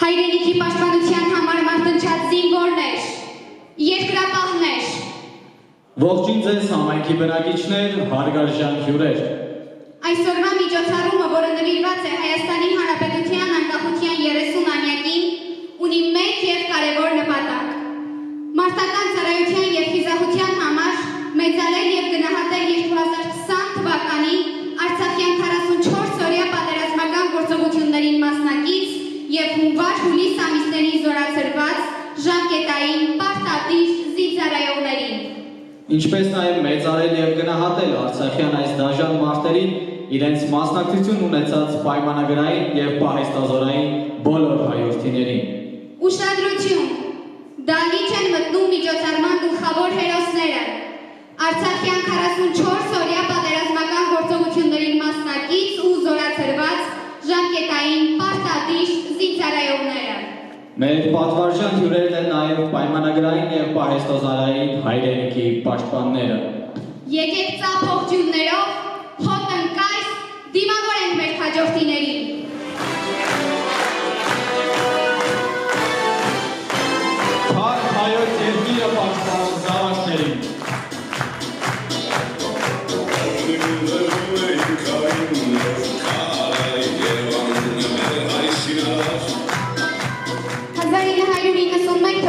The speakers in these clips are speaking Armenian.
Հայրենիքի պաշտպանության համար մարտնչած զինվորներ, երկրապահներ։ Ողջույն ձեզ համայնքի բնակիչներ, հարգարժան հյուրեր։ Այսօրվա միջոցառումը, որը նվիրված է Հայաստանի Հանրապետության անկախության 30-ամյակին, ունի մեծ և կարևոր նպատակ։ Մարտական ծառայության և խիզախության համար մեծարել և գնահատել 2020 թվականի Արցախյան 44-օրյա պատերազմական գործողություններին մասնակից և հունվար-հուլիս ամիսներին զորացրված ժամկետային պարտադիր զինծառայողներին։ Ինչպես նաև մեծարել և գնահատել Արցախյան այս դաժան մարտերին իրենց մասնակցություն ունեցած պայմանագրային և պահեստազորային բոլոր հայրենիներին։ Ուշադրություն! Դահլիճ են մտնում միջոցառման գլխավոր հերոսները, Արցախյան 44-օրյա պատերազմական գործողություններին մասնակից ու զորացրված ժամկետային պարտադիր զինծառայողները։ Մեր պատվարժան հյուրերն են նաև պայմանագրային և պահեստազորային հայրենիքի պաշտպանները։ Եկեք ծափող ջուրներով, հոտ ընկայս, դիմավորենք մեր հաջորդիներին։ Փառք հայոց երկիրը պաշտպան զավակներին։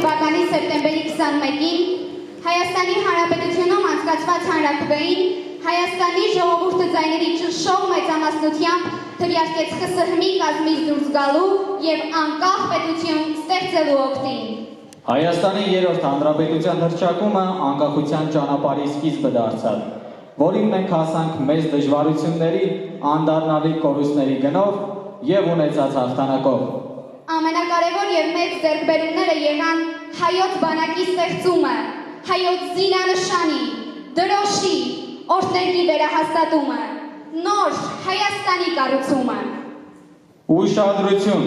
թվականի սեպտեմբերի 21-ին Հայաստանի Հանրապետությունում անցկացված հանրաքվեին Հայաստանի ժողովուրդը ձայների ճնշող մեծամասնությամբ թվարկեց ԽՍՀՄ-ի կազմից դուրս գալու և անկախ պետություն ստեղծելու օգտին։ Հայաստանի երրորդ հանրապետության հռչակումը անկախության ճանապարհի սկիզբը դարձավ, որին մենք հասանք մեծ դժվարությունների, անդառնալի կորուստների գնով և ունեցած հաղթանակով։ Ամենակարևոր և մեծ ձեռքբերումները եղան հայոց բանակի ստեղծումը, հայոց զինանշանի, դրոշի, օրդների վերահաստատումը, նոր Հայաստանի կառուցումը։ Ուշադրություն!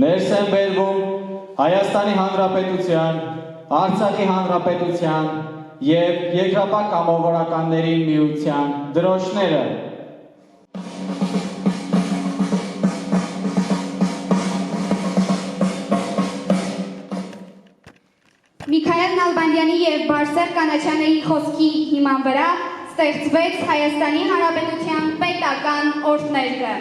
Ներս են բերվում Հայաստանի Հանրապետության, Արցախի Հանրապետության և երկրապահ կամավորականների միության դրոշները։ Միքայել Նալբանդյանի և Բարսեղ Կանաչյանի խոսքի հիման վրա ստեղծվեց Հայաստանի Հանրապետության պետական օրդներգը։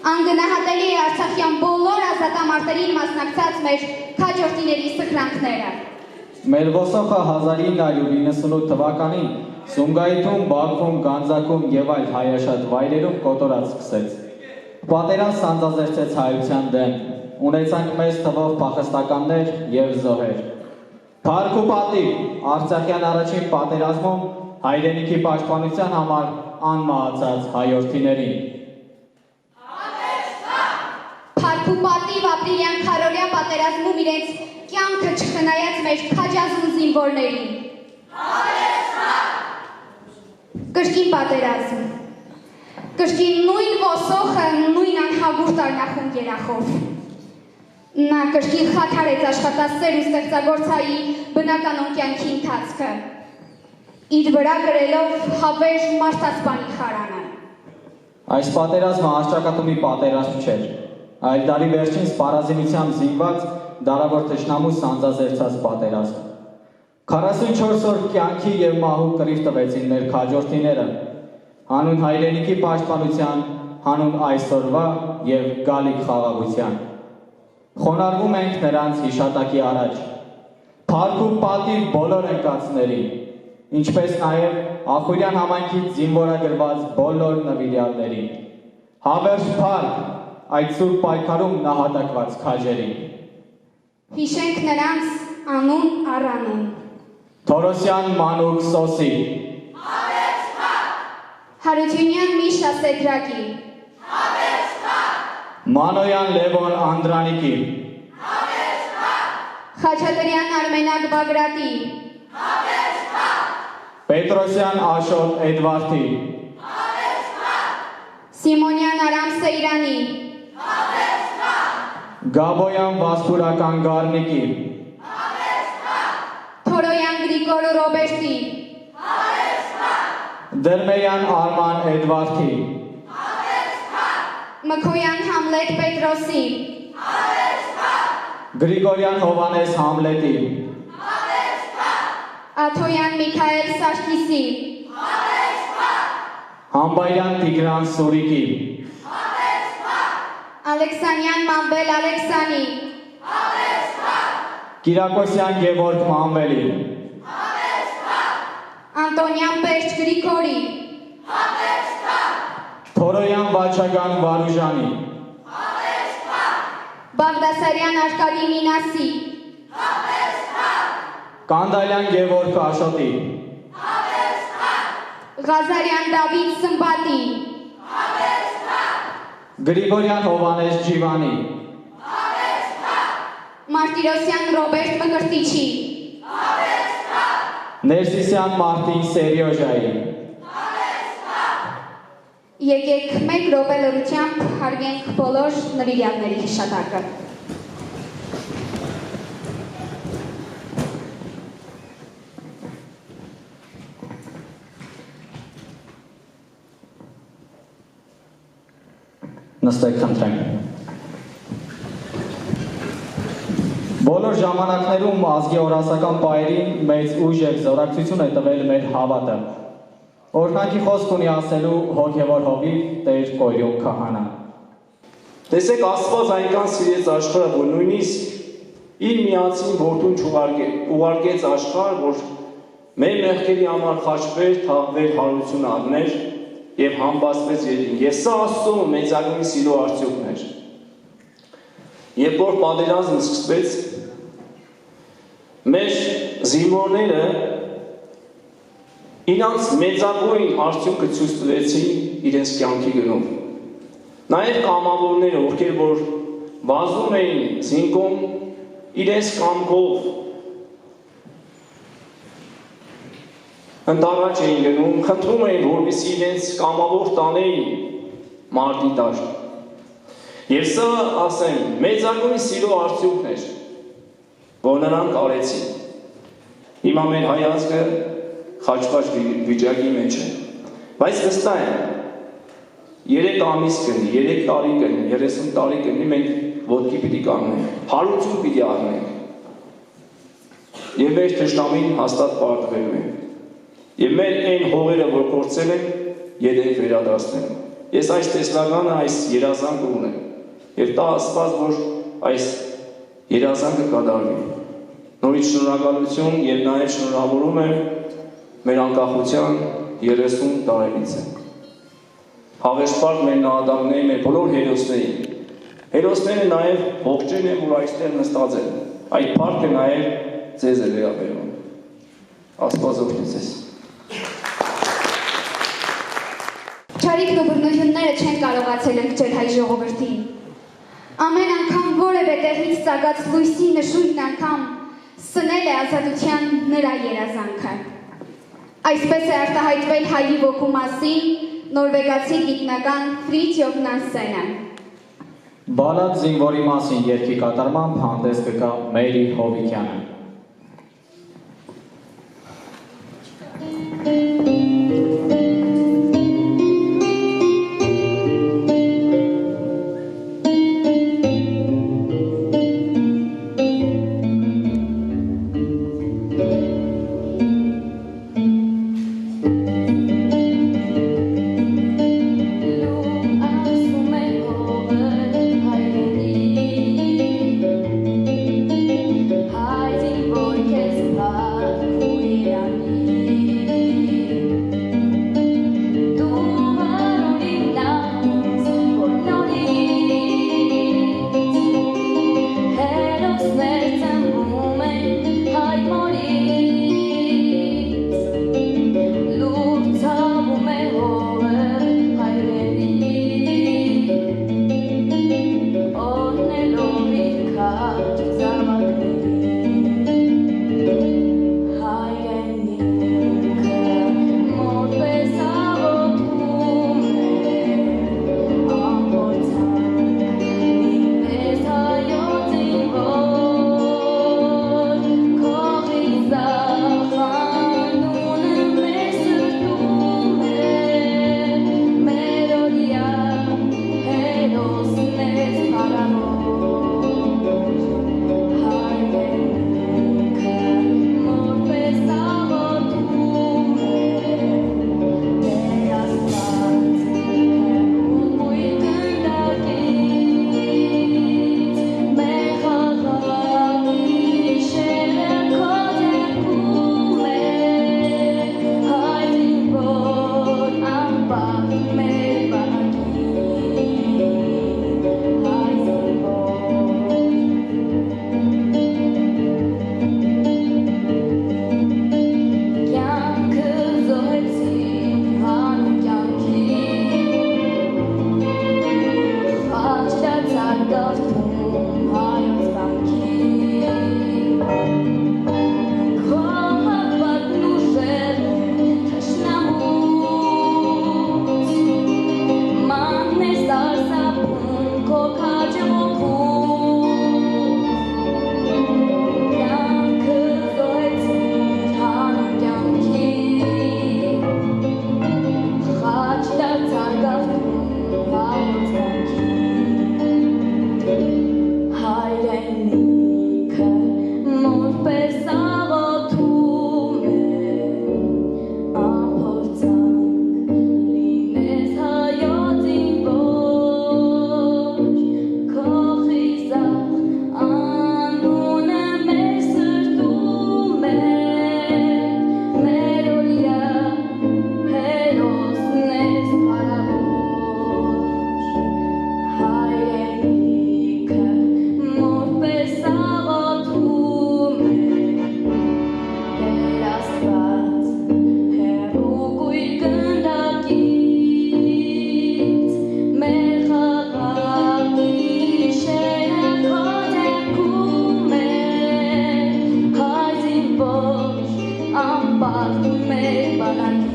Անգնահատելի է Արցախյան բոլոր ազատամարտերին մասնակցած մեր քաջորդիների սխրանքները։ Մեր ոսոխը 1998 թվականին Սումգայիթում, Բաքվում, Գանձակում և այլ հայաշատ վայրերում կոտորած սկսեց։ Պատերազմ սանձազերծեց հայության դեմ, ունեցանք մեծ թվով փախստականներ և զոհեր։ Փառք ու պատիվ Արցախյան առաջին պատերազմում հայրենիքի պաշտպանության համար անմահացած հայրենիներին։ Փառք ու պատիվ ապրիլյան քարորյա պատերազմում իրենց կյանքը չխնայած մեր քաջազն զինվորներին։ Կրկին պատերազմ։ Կրկին նույն ոսոխը, նույն անհագուրտ արնախուն երախով։ Նա կրկին խաթարեց աշխատասեր ու ստեղծագործայի բնականոն կյանքի ընթացքը, իր վրա գրելով հավերժ մարդասպանի խարանը։ Այս պատերազմը հռչակատումի պատերազմ չէր, այլ դարի վերջին սպառազինությամբ զինված դարավոր թշնամու սանձազերծած պատերազմ։ 44 օր կյանքի և մահու կռիվ տվեցին մեր քաջորդիները, հանուն հայրենիքի պաշտպանության, հանուն այսօրվա և գալիք խաղաղության։ Խոնարհվում ենք նրանց հիշատակի առաջ։ Փառք ու պատիվ բոլոր ընկածներին, ինչպես նաև Ախուրյան համայնքից զինվորագրված բոլոր նվիրյալներին։ Հավերժ փառք այդ սուրբ պայքարում նահատակված քաջերին։ Հիշենք նրանց անուն առանուն։ Թորոսյան Մանուկ Սոսի, Հարությունյան Միշա Սեդրակի, Մանոյան Լևոն Անդրանիկի, Խաչատրյան Արմենակ Բագրատի, Պետրոսյան Աշոտ Էդվարդի, Սիմոնյան Արամ Սեյրանի, Գաբոյան Վասպուրական Գարնիկի, Թորոյան Գրիգոր Ռոբերտի, Դերմեյան Արման Էդվարդի, Մքոյան Համլետ Պետրոսի, Գրիգորյան Հովանես Համլետի, Աթոյան Միքայել Սարգիսի, Համբայրյան Տիգրան Սուրիկի, Ալեքսանյան Մանվել Ալեքսանի, Կիրակոսյան Գևորգ Մանվելի, Անտոնյան Պերճ Գրիգորի, Թորոյան Բաչագան Վարուժանի, Բաղդասարյան Արկադի Մինասի, Կանդալյան Գևորգ Աշոտի, Ղազարյան Դավիթ Սմբատի, Գրիգորյան Հովանես Ջիվանի, Մարտիրոսյան Ռոբերտ Մկրտիչի, Ներսիսյան Մարտին Սերիոժայի, Եկեք մեկ րոպե լրությամբ հարգենք բոլոր նվիրյալների հիշատակը։ Նստեք խնդրեմ։ Բոլոր ժամանակներում ազգի օրասական պայերին մեծ ուժ և զորակցություն է տվել մեր հավատը։ Օրհնանքի խոսք ունի ասելու հոգևոր հովիվ Տեր Կորյուն քահանա։ Տեսեք, Աստված այնքան սիրեց աշխարհը, որ նույնիսկ իր միածին որդուն չուղարկեց աշխարհ, որ մեր մեղքերի համար խաչվեր, թաղվեր, հարություն առներ եւ համբացվեց երկին։ Եվ սա Աստծո մեծագույն սիրո արդյունքն էր։ Երբ որ պատերազմը սկսվեց, մեր զինվորները իրանց մեծագույն արդյունքը ցույց տվեցին իրենց կյանքի գնով։ Նաև կամավորները, ովքեր որ վազում էին զինկում, իրենց կամքով ընդառաջ էին գնում, խնդրում էին, որպեսզի իրենց կամավոր տանեին մարտի դաշտ։ Եվ սա, ասեմ, մեծագույն սիրո արդյունքն էր, որ նրանք արեցին։ Հիմա մեր հայացքը խաչված վիճակի մեջ է, բայց վստահ եմ, 3 ամիս կնի, 3 տարի կնի, 30 տարի կնի, մենք ոտքի պիտի կանգնենք, հարություն պիտի առնենք, և մեր թշնամին հաստատ պարտվելու է, և մեր այն հողերը, որ կորցել են, երեք վերադարձնելու։ Ես այս տեսլականը, այս երազանքը ունեմ, և տա Աստված, որ այս երազանքը կատարվի։ Նորից շնորհակալություն և նաև շնորհավորում եմ մեր անկախության 30 տարելիցը։ Հավերժ մեր նահատակների, մեր բոլոր հերոսների։ Հերոսները նաև ողջույն են, որ այստեղ նստած են։ Այդ փառքը նաև ձեզ է վերաբերում։ Աստված օգնի ձեզ։ Չարիքն ու բռնությունները չեն կարողացել ընկճել հայ ժողովրդին։ Ամեն անգամ որևէ տեղից ծագած լույսի նշույլն անգամ սնել է ազատության նրա երազանքը։ Այսպես է արտահայտվել հայի ոգու մասին նորվեգացի գիտնական Ֆրիթյոֆ Նանսենը։ Բալադ զինվորի մասին երգի կատարմամբ հանդես կգա Մերի Հովիկյանը։ Hiding հաղթում էր բանակին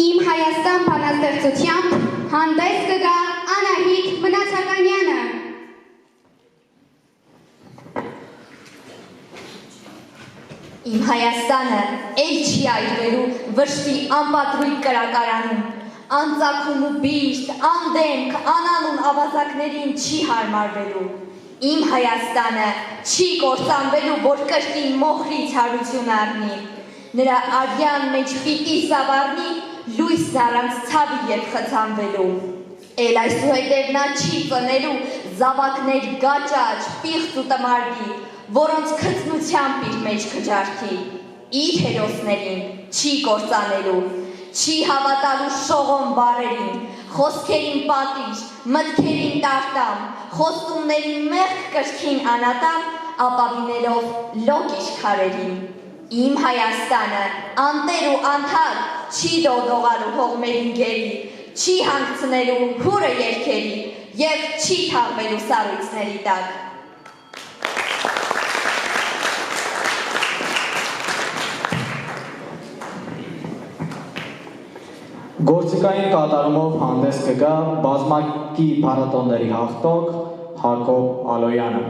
Իմ Հայաստան բանաստեղծությամբ հանդես կգա Անահիտ Մնացականյանը։ Իմ Հայաստանը էլ չի այրվելու վշտի անպատրույտ կրակարանում, անծագում ու բիշտ, անդեմք, անանուն ավազակներին չի հարմարվելու։ Իմ Հայաստանը չի կործանվելու, որ կրկին մոխրից հարություն առնի։ Նրա արյան մեջ պիտի սավառնի լույս առանց ցավի երբ խցանվելու։ Էլ այսուհետև նա չի ծնելու զավակներ գաճաճ, պիղծ ու տմարդի, որոնց քծնությամբ իր մեջ կջարդի, իր հերոսներին չի կործանելու, չի հավատալու շողոն բառերին, խոսքերին պատիժ, մտքերին տարտամ, խոստումներին մեղք կրքին անատամ, ապավինելով լոկ իշխարերին։ Իմ Հայաստանը անտեր ու անթար չի դողդողալու հողմերին գերի, չի հանգցնելու հուրը երգերի և չի թաղվելու սառույցների տակ։ Գործիքային կատարումով հանդես կգա բազմակի փառատոների հաղթող Հակոբ Ալոյանը։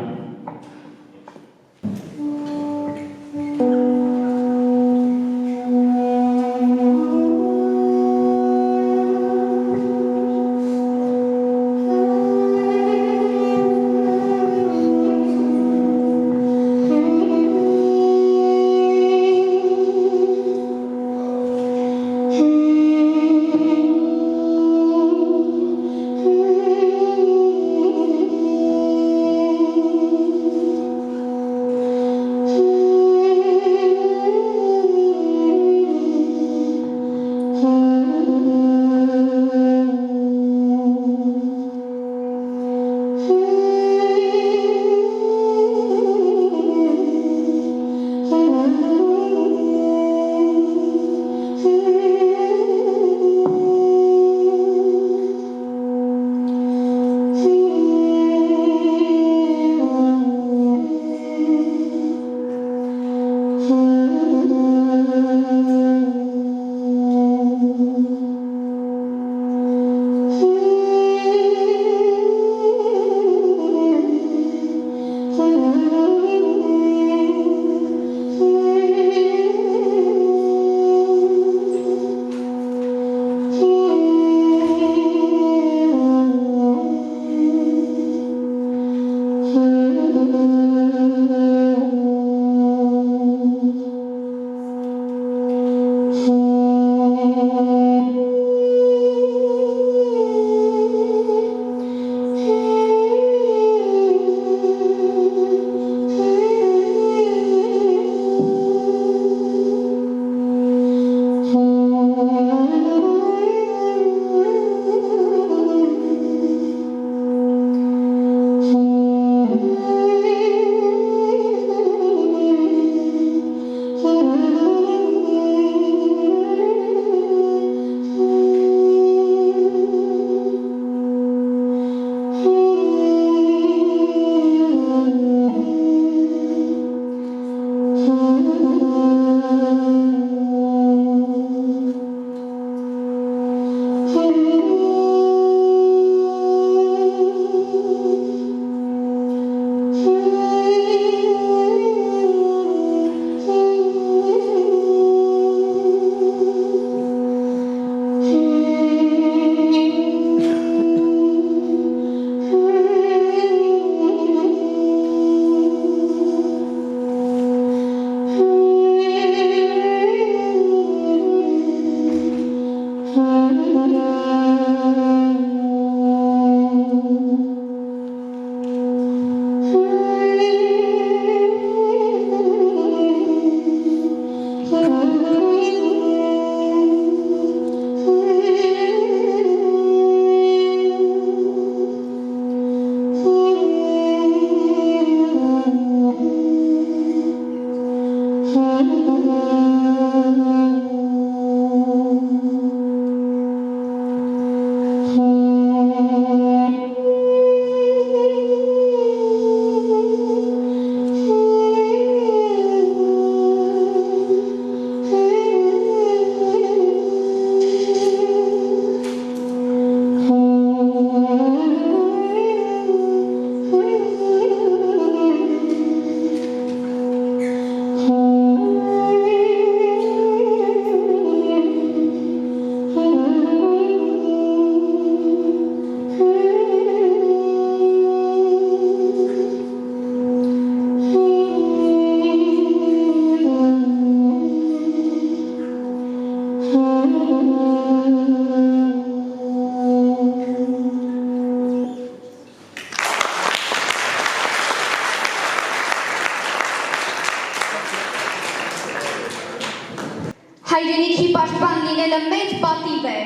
անելը մեծ պատիվ է։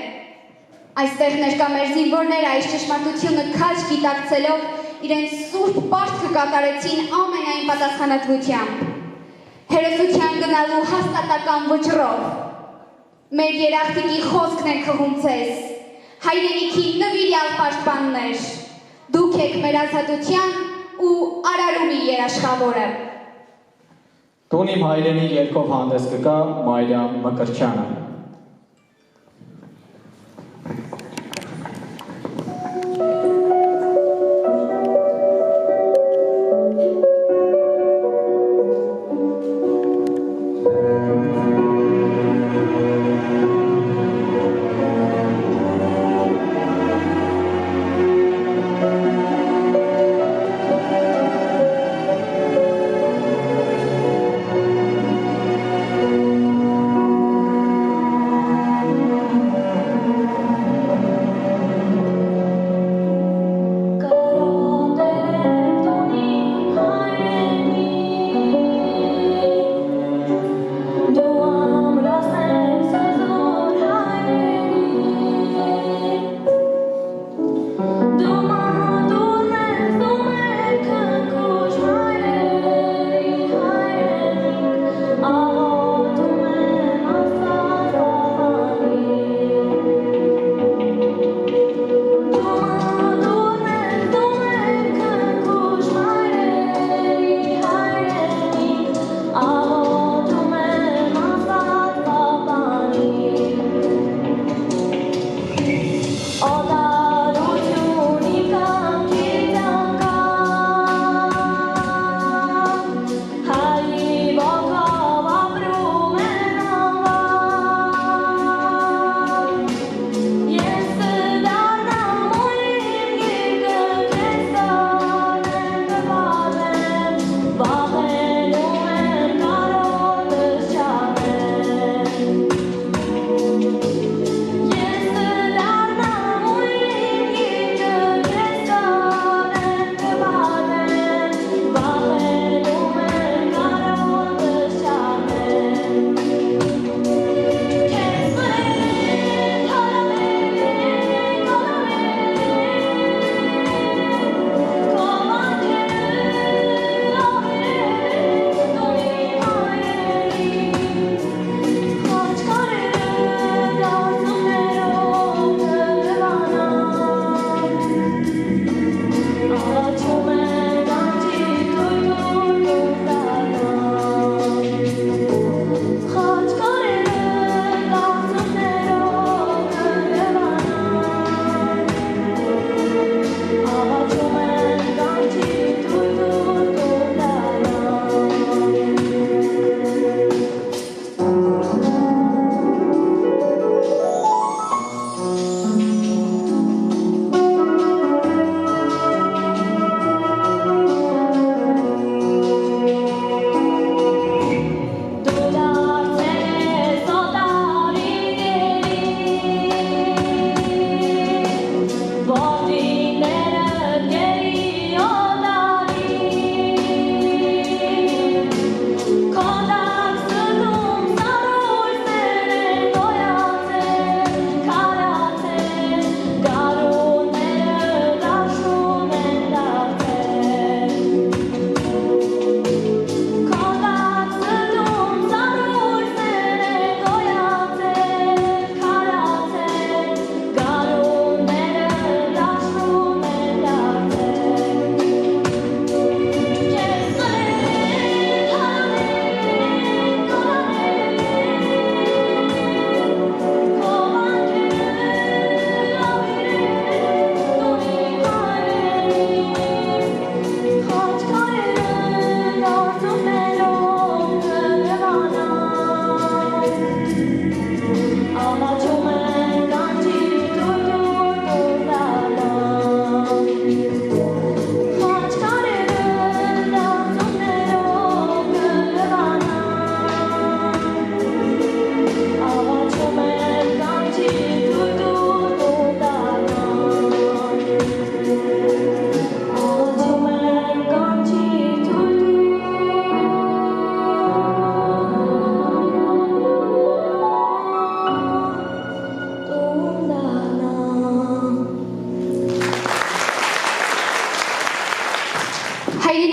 Այստեղ ներկա մեր զինվորները այս ճշմարտությունը քաջ գիտակցելով իրենց սուրբ պարտքը կատարեցին ամենայն պատասխանատվությամբ։ Հերոսության գնալու հաստատական վճռով։ Մեր երախտիկի խոսքն են խղում ձեզ, հայրենիքի նվիրյալ պաշտպաններ, դուք եք մեր ազատության ու արարումի երաշխավորը։ Տուն իմ հայրենի երկով հանդես կգա Մարիամ Մկրտչյանը։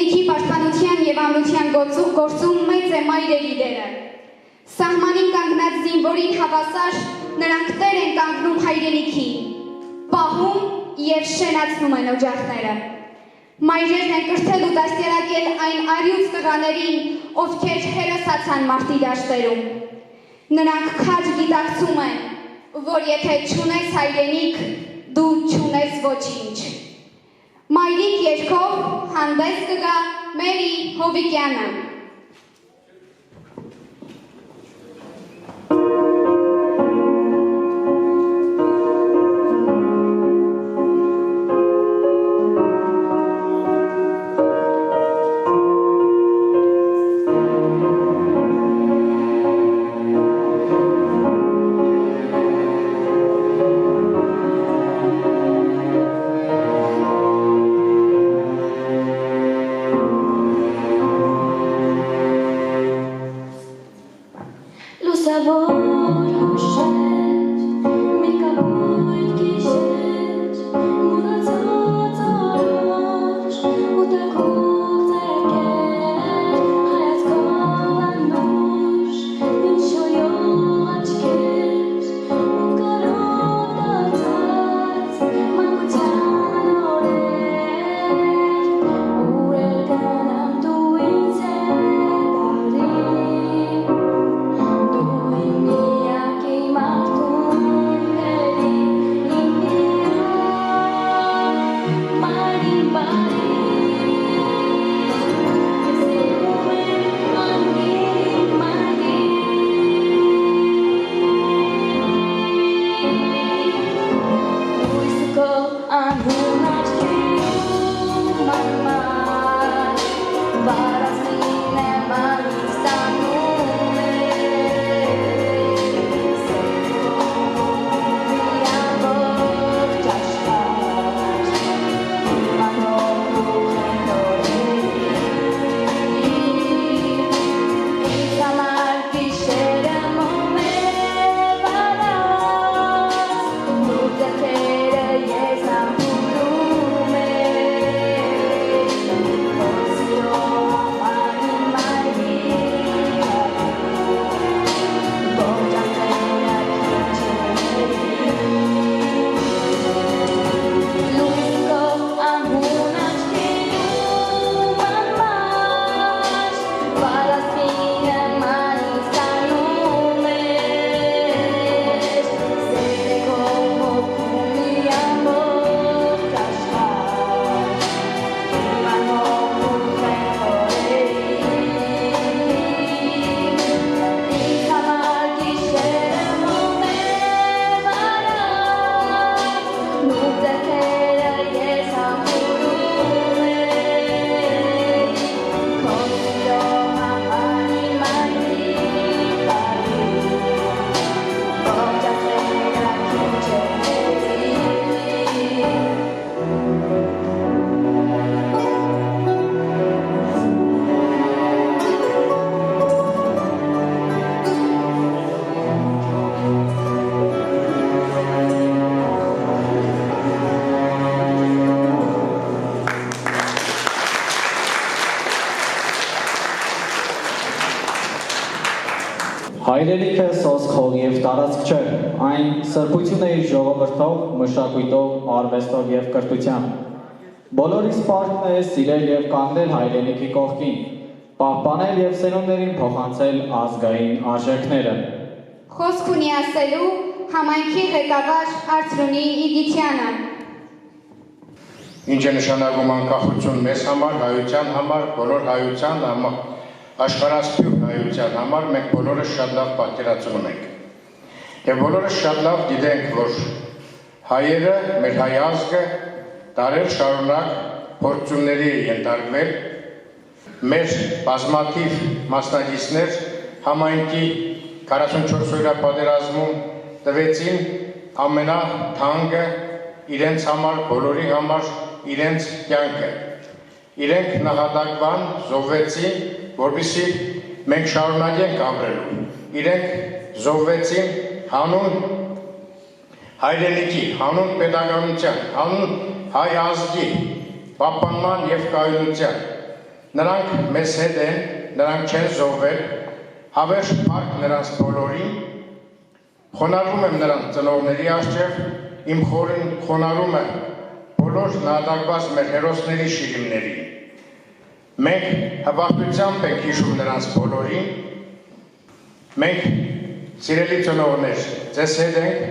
հայրենիքի պաշտպանության եւ ամրության գործում մեծ է մայրերի դերը։ Սահմանին կանգնած զինվորին հավասար նրանք տեր են կանգնում հայրենիքին, պահում եւ շենացնում են օջախները։ Մայրերն են կրթել ու դաստիարակել այն արյուծ տղաներին, ովքեր հերոսացան մարտի դաշտերում։ Նրանք քաջ գիտակցում են, որ եթե չունես հայրենիք, դու չունես ոչինչ։ Մայրիկ երգով հանդես կգա Մերի Հովիկյանը։ Հայրենիքը սոսկող և տարածք չէ, այն սրբություն է իր ժողովրդով, մշակույթով, արվեստով և կրթությամբ։ Բոլորիս պարտքն է սիրել և կանգնել հայրենիքի կողքին, պահպանել և սերունդերին փոխանցել ազգային արժեքները։ Խոսք ունի ասելու համայնքի ղեկավար Արծրունի Իգիթյանը։ Ինչ է նշանակում անկախություն մեզ համար, հայության համար, բոլոր հայության համար, աշխարհասփյուր հայության համար մենք բոլորս շատ լավ պատկերացում ունենք։ Եվ բոլորս շատ լավ գիտենք, որ հայերը, մեր հայ ազգը դարեր շարունակ փորձությունների է ենթարկվել, մեր բազմաթիվ մասնակիցներ համայնքի 44-օրյա պատերազմում տվեցին ամենաթանկը իրենց համար, բոլորի համար իրենց կյանքը։ Իրենք նահատակվան, զոհվեցին, որպեսզի մենք շարունակենք ապրելու։ Իրենք զոհվեցին հանուն հայրենիքի, հանուն պետականության, հանուն հայ ազգի պահպանման և կայունության։ Նրանք մեզ հետ են, նրանք չեն զոհվել, հավերժ փառք նրանց բոլորին, խոնարհվում եմ նրանց ծնողների առջև, իմ խորին խոնարհում եմ բոլոր նահատակված մեր հերոսների շիրիմների։ Մենք հպարտությամբ ենք հիշում նրանց բոլորին, մենք սիրելի ծնողներ, ձեզ հետ ենք,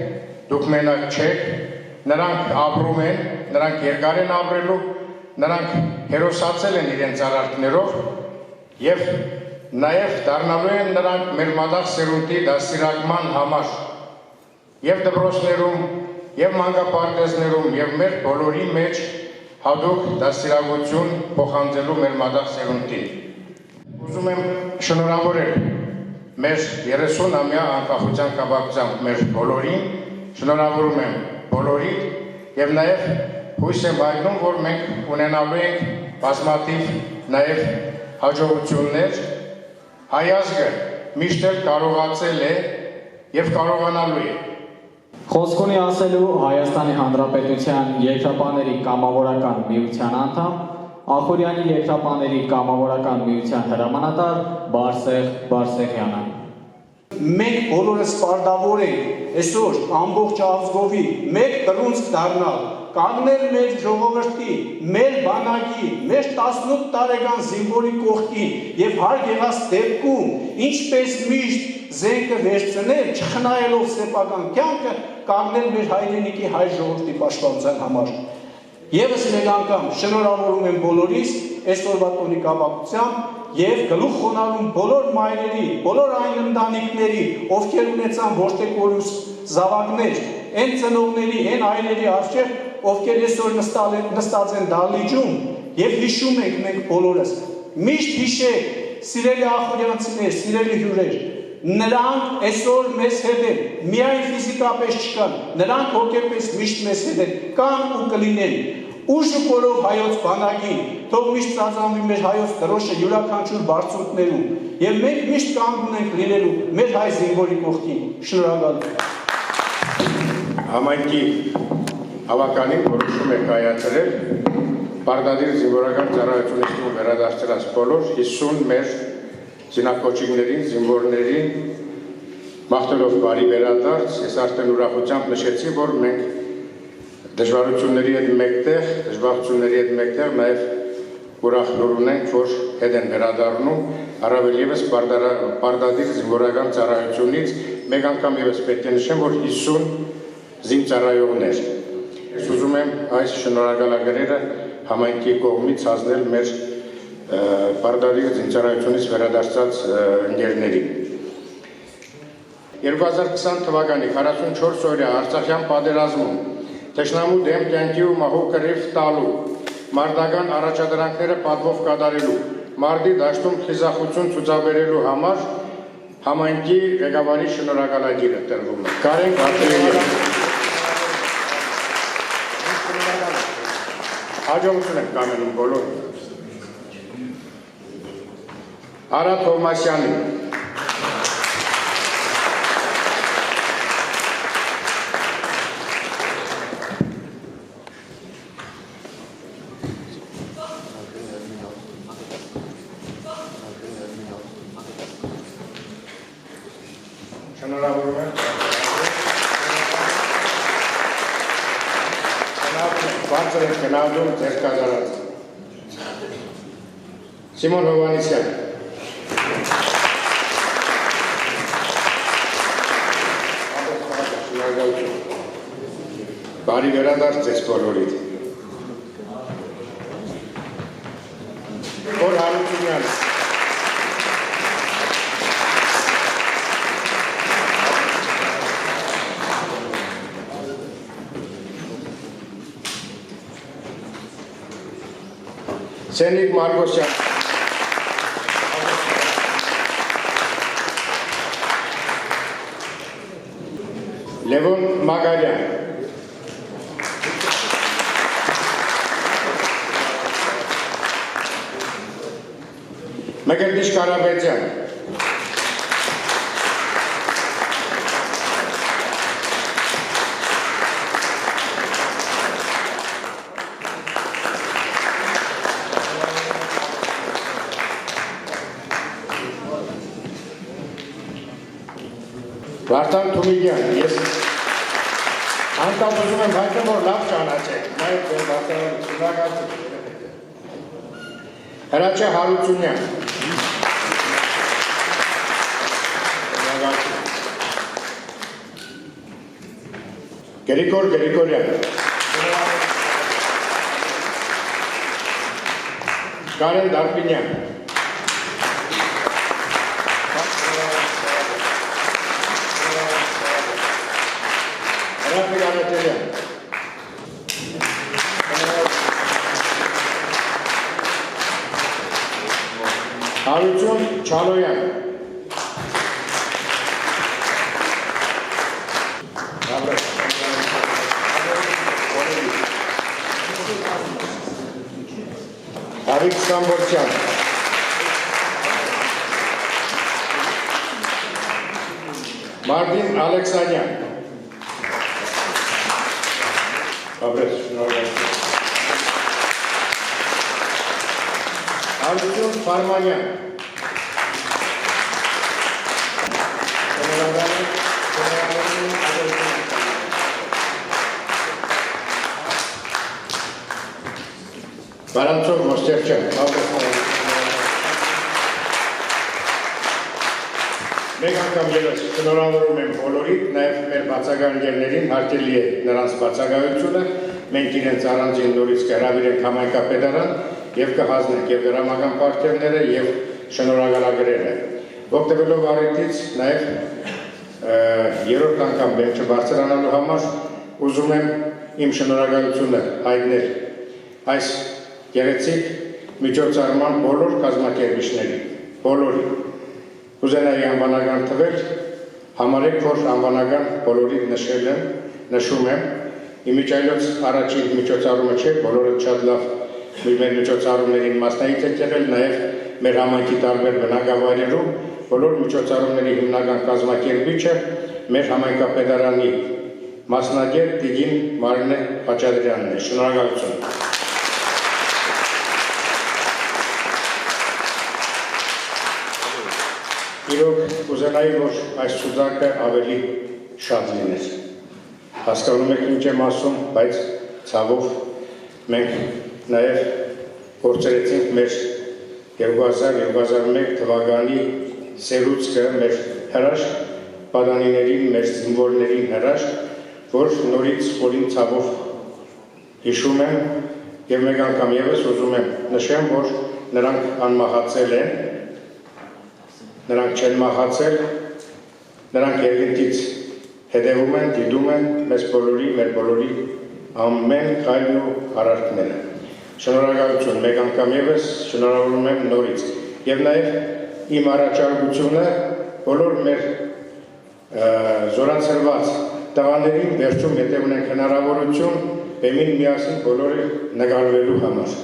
դուք մենակ չեք, նրանք ապրում են, նրանք երկար են ապրելու, նրանք հերոսացել են իրենց արարքներով և նաև դառնալու են նրանք մեր մատաղ սերունդի դաստիարակման համար և դպրոցներում, և մանկապարտեզներում, և մեր բոլորի մեջ հատուկ դաստիարակություն փոխանցելու մեր մատաղ սերունդին։ Ուզում եմ շնորհավորել մեր 30-ամյա անկախության կապակցությամբ մեր բոլորին, շնորհավորում եմ բոլորին և նաև հույս եմ հայտնում, որ մենք ունենալու ենք բազմաթիվ նաև հաջողություններ, հայ ազգը միշտ էլ կարողացել է և կարողանալու է։ Խոսք ունի ասելու Հայաստանի Հանրապետության Երկրապահների կամավորական միության անդամ, Ախուրյանի Երկրապահների կամավորական միության հրամանատար Բարսեղ Բարսեղյանը։ Մենք բոլորս պարտավոր ենք այսօր ամբողջ ազգովի մեկ կրունց դառնալ, կանգնել մեր ժողովրդի, մեր բանակի, մեր 18 տարեկան զինվորի կողքին և հարկ եղած դեպքում, ինչպես միշտ զենքը վերցնել, չխնայելով սեփական կյանքը, կանգնել մեր հայրենիքի հայ ժողովրդի պաշտպանության համար։ Եվս մեկ անգամ շնորհավորում եմ բոլորիս այսօրվա տոնի կապակցությամբ և գլուխ խոնարհում բոլոր մայրերի, բոլոր այն ընտանիքների, ովքեր ունեցան որդեգորուս զավակներ, այն ծնողների, այն այրերի առջև, ովքեր այսօր նստած են դահլիճում և հիշում ենք մենք բոլորս։ Միշտ հիշեք, սիրելի ախուրյանցիներ, սիրելի հյուրեր, նրանք այսօր մեզ հետ են, միայն ֆիզիկապես չկան, նրանք հոգեպես միշտ մեզ հետ են, կան ու կլինեն։ Ուժ ու կորով հայոց բանակին, թող միշտ ծածանվի մեր հայոց դրոշը յուրաքանչյուր բարձունքներում, և մենք միշտ կանգուն ենք լինելու մեր հայ զինվորի կողքին։ Շնորհակալ։ Համայնքի հավականին որոշում է կայացրել պարտադիր զինվորական ծառայությունից վերադարձած բոլոր 50 մեր զինակոչիկներին, զինվորներին մաղթելով բարի վերադարձ, ես արդեն ուրախությամբ նշեցի, որ մենք դժվարությունների հետ մեկտեղ, դժվարությունների հետ մեկտեղ նաև ուրախ լուր ունենք, որ հետ են վերադառնում, առավել ևս պարտադիր զինվորական ծառայությունից մեկ անգամ ևս պետք է նշեմ, որ 50 զինծառայողներ։ Ես ուզում եմ այս շնորհակալագրերը համայնքի կողմից հանձնել մեր պարտադիր զինծառայությունից վերադարձած ընկերներին։ 2020 թվականի 44 օրյա Արցախյան պատերազմում թշնամու դեմ կյանքի ու մահու կռիվ տալու, մարտական առաջադրանքները պատվով կատարելու, մարտի դաշտում խիզախություն ցուցաբերելու համար համայնքի ղեկավարի շնորհակալագիրը տրվում է։ Կարեն Աթեյանը հաջողություն եմ կամենում բոլոր։ Արա Թովմասյանին, շնորհավորում եմ, բարձր եմ գնահատում ձեր կատարածը։ Սիմոն Հովհաննիսյան, բարի վերադարձ ձեզ բոլորիդ։ Որ Հարությունյան, Սենիկ Մարգոսյան, Լևոն Մագարյան, Մկրտիչ Կարապետյան, Վարդան Թումիգյան, ես անկապ ուզում եմ հայտնեմ, որ լավ ճանաչեք, նաև վարդան շնորհակալություն։ Հրաչյա Հարությունյան։ Շնորհակալություն։ Գրիգոր Գրիգորյան։ Կարեն Դարպինյան։ Հրապիկ Անատելյան։ Հարություն Չալոյան։ Հավիկ Ստամբոլցյան։ Մարտին Ալեքսանյան։ Ապրես, շնորհակալություն։ Հարություն Ֆարմանյան։ Վարանցով Մոստերչյան։ Մեկ անգամ ևս շնորհավորում եմ բոլորիդ, նաև մեր բացակայություններին հարգելի է նրանց բացակայությունը, մենք իրենց առանձին նորից կհրավիրենք համայնքապետարան եւ կհասնենք եւ դրամական պարտիաները եւ շնորհակալագրերը։ Օգտվելով առիթից նաև երրորդ անգամ բեմը բարձրանալու համար ուզում եմ իմ շնորհակալությունը հայտնել այս գեղեցիկ միջոցառման բոլոր կազմակերպիչներին, բոլորին։ Կուզենայի անվանական թվել, համարեք, որ անվանական բոլորիդ նշում եմ, իմիջայլոց առաջին միջոցառումը չէ, բոլորը շատ լավ մեր միջոցառումներին մասնայից եք եղել, նաև մեր համայնքի տարբեր բնակավայրերում, բոլոր միջոցառումների հիմնական կազմակերպիչը մեր համայնքապետարանի մասնագետ Տիգին Մարինե Խաչատրյանն է։ Շնորհակալություն։ Իրոք կուզենայի, որ այս ցուցակը ավելի շատ լիներ։ Հասկանում եք ինչ եմ ասում, բայց ցավով մենք նաև փորձեցինք մեր 2000-2001 թվականի սերուցքը մեր հրաշք պատանիներին, մեր զինվորներին հրաշք, որ նորից խորին ցավով հիշում եմ եւ մեկ անգամ եւս ուզում եմ նշեմ, որ նրանք անմահացել են, նրանք չեն մահացել, նրանք երկնքից հետևում են, դիտում են մեզ բոլորի, մեր բոլորի ամեն քայլն ու արարքները։ Շնորհակալություն, մեկ անգամ եւս շնորհավորում եմ նորից։ Եվ նաև իմ առաջարկությունը բոլոր մեր զորացրված տղաներին վերջում եթե ունենք հնարավորություն բեմին միասին բոլորը նկարվելու համար։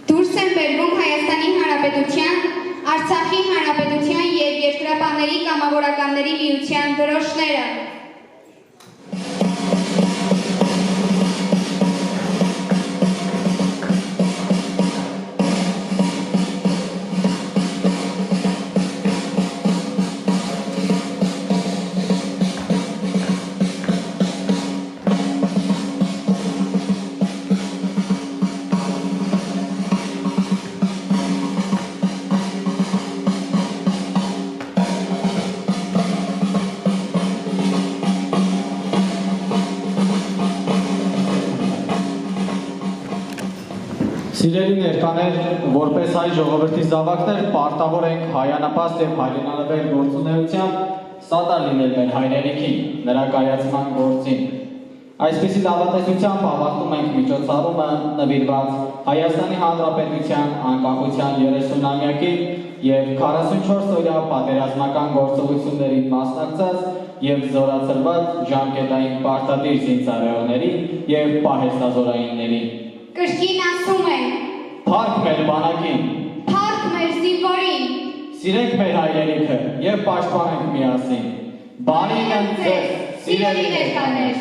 Դուրս են բերվում Հայաստանի Հանրապետության, Արցախի Հանրապետության և երկրապահների կամավորականների միության դրոշները։ Սիրելի ներկաներ, որպես հայ ժողովրդի զավակներ, պարտավոր ենք հայանապաստ և հայրենալվեր գործունեությամբ սատար լինել մեր հայրենիքին, նրա կայացման գործին։ Այսպիսի լավատեսությամբ ավարտում ենք միջոցառումը նվիրված Հայաստանի Հանրապետության անկախության 30-ամյակին և 44-օրյա պատերազմական գործողություններին մասնակցած և զորացրված ժամկետային պարտադիր զինծառայողներին և պահեստազորայիններին։ Կրկին ասում են, Փառք մեր բանակին, փառք մեր զինվորին, սիրենք մեր հայրենիքը և պաշտպանենք միասին։ Բարին ընդ ձեզ, սիրելի ներկաներ։